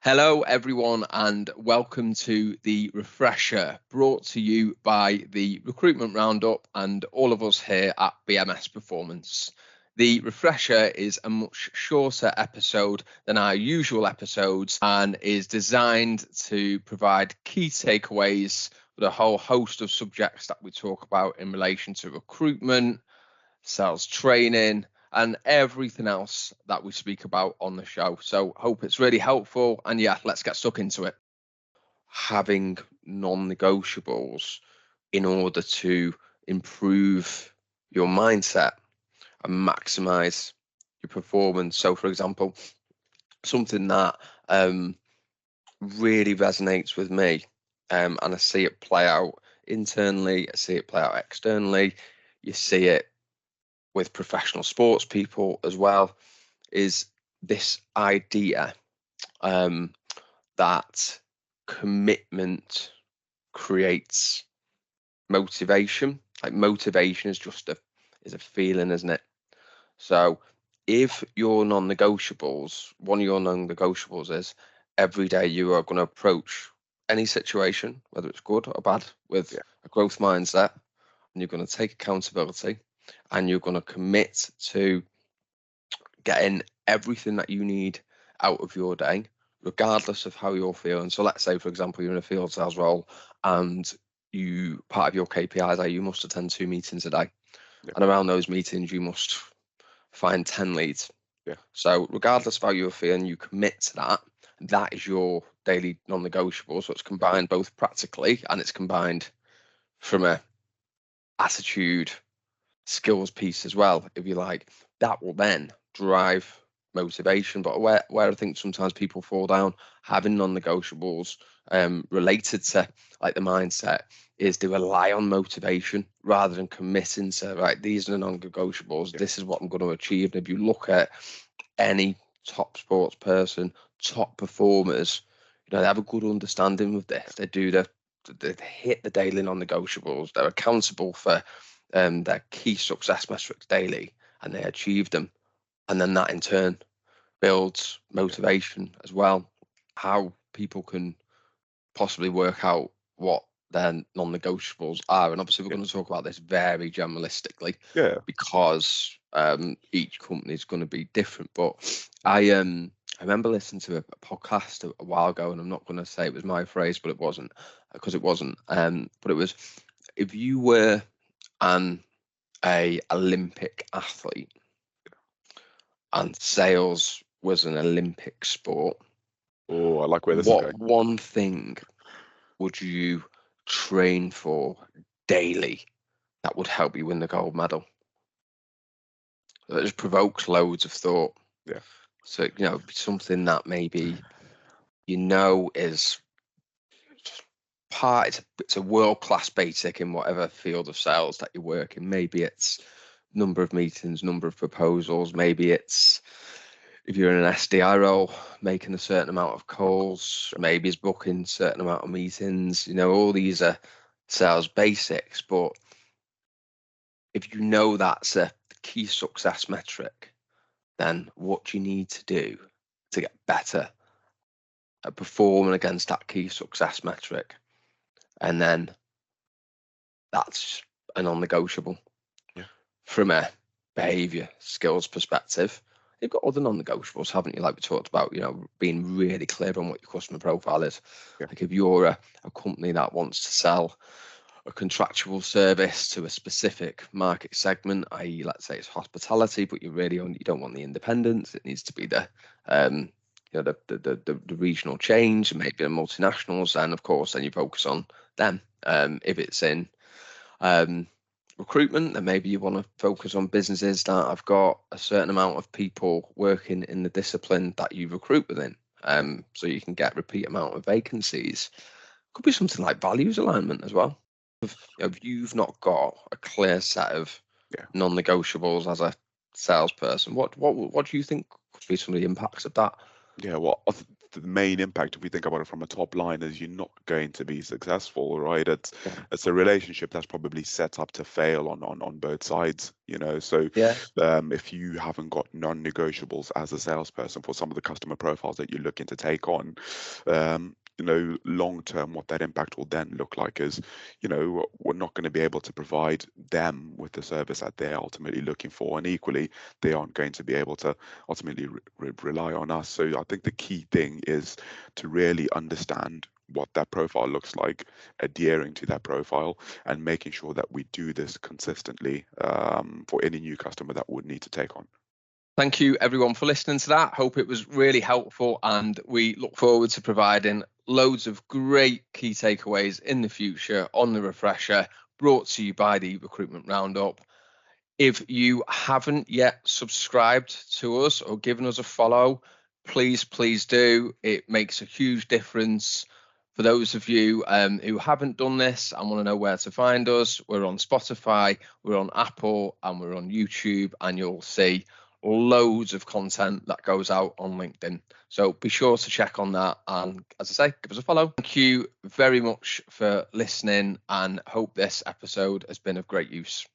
Hello, everyone, and welcome to the Refresher, brought to you by the Recruitment Roundup and all of us here at BMS Performance. The Refresher is a much shorter episode than our usual episodes and is designed to provide key takeaways with a whole host of subjects that we talk about in relation to recruitment, sales training, and everything else that we speak about on the show. So hope it's really helpful. And yeah, let's get stuck into it. Having non-negotiables in order to improve your mindset and maximize your performance. So for example, something that really resonates with me, and I see it play out internally, I see it play out externally, you see it with professional sports people as well, is this idea that commitment creates motivation. Like motivation is just a feeling, isn't it? So if your non-negotiables, one of your non-negotiables is every day you are going to approach any situation, whether it's good or bad, with a growth mindset, and you're going to take accountability, and you're going to commit to getting everything that you need out of your day, regardless of how you're feeling. So let's say, for example, you're in a field sales role and part of your KPIs are you must attend 2 meetings a day. And around those meetings, you must find 10 leads. So regardless of how you're feeling, you commit to that. That is your daily non-negotiable. So it's combined both practically and it's combined from a attitude, skills piece as well, if you like. That will then drive motivation. But where I think sometimes people fall down having non-negotiables related to like the mindset is they rely on motivation rather than committing to, right, these are the non-negotiables, this is what I'm going to achieve. And if you look at any top sports person, top performers, they have a good understanding of this. They hit the daily non-negotiables. They're accountable for their key success metrics daily, and they achieve them. And then that in turn builds motivation as well. How people can possibly work out what their non-negotiables are. And obviously we're going to talk about this very generalistically because each company is going to be different. But I remember listening to a podcast a while ago, and I'm not going to say it was my phrase, but it wasn't, because it wasn't. But it was, if you were an Olympic athlete and sales was an Olympic sport, oh, I like where this is going. What one thing would you train for daily that would help you win the gold medal? That just provokes loads of thought. So something that maybe is it's a world-class basic in whatever field of sales that you work in. Maybe it's number of meetings, number of proposals. Maybe it's, if you're in an SDI role, making a certain amount of calls. Maybe it's booking a certain amount of meetings. All these are sales basics. But if that's a key success metric, then what do you need to do to get better at performing against that key success metric? And then that's a non-negotiable. From a behavior skills perspective, you've got other non-negotiables, haven't you? Like we talked about, being really clear on what your customer profile is. Like if you're a company that wants to sell a contractual service to a specific market segment, i.e., let's say it's hospitality, but you don't want the independents. It needs to be the regional chains, maybe the multinationals, and of course then you focus on them. If it's in recruitment, then maybe you want to focus on businesses that have got a certain amount of people working in the discipline that you recruit within, so you can get repeat amount of vacancies. Could be something like values alignment as well. If you've not got a clear set of non-negotiables as a salesperson, what do you think could be some of the impacts of that? Yeah, well, the main impact, if we think about it from a top line, is you're not going to be successful, right? Yeah. It's a relationship that's probably set up to fail on both sides, you know. So Yeah. if you haven't got non-negotiables as a salesperson for some of the customer profiles that you're looking to take on, you know, long term, what that impact will then look like is, you know, we're not going to be able to provide them with the service that they're ultimately looking for, and equally, they aren't going to be able to ultimately rely on us. So I think the key thing is to really understand what that profile looks like, adhering to that profile, and making sure that we do this consistently for any new customer that would need to take on. Thank you everyone for listening to that. Hope it was really helpful, and we look forward to providing loads of great key takeaways in the future on the refresher, brought to you by the Recruitment Roundup. If you haven't yet subscribed to us or given us a follow, please do. It makes a huge difference. For those of you who haven't done this and want to know where to find us, we're on Spotify, we're on Apple, and we're on YouTube, and you'll see loads of content that goes out on LinkedIn. So be sure to check on that. And as I say, give us a follow. Thank you very much for listening, and hope this episode has been of great use.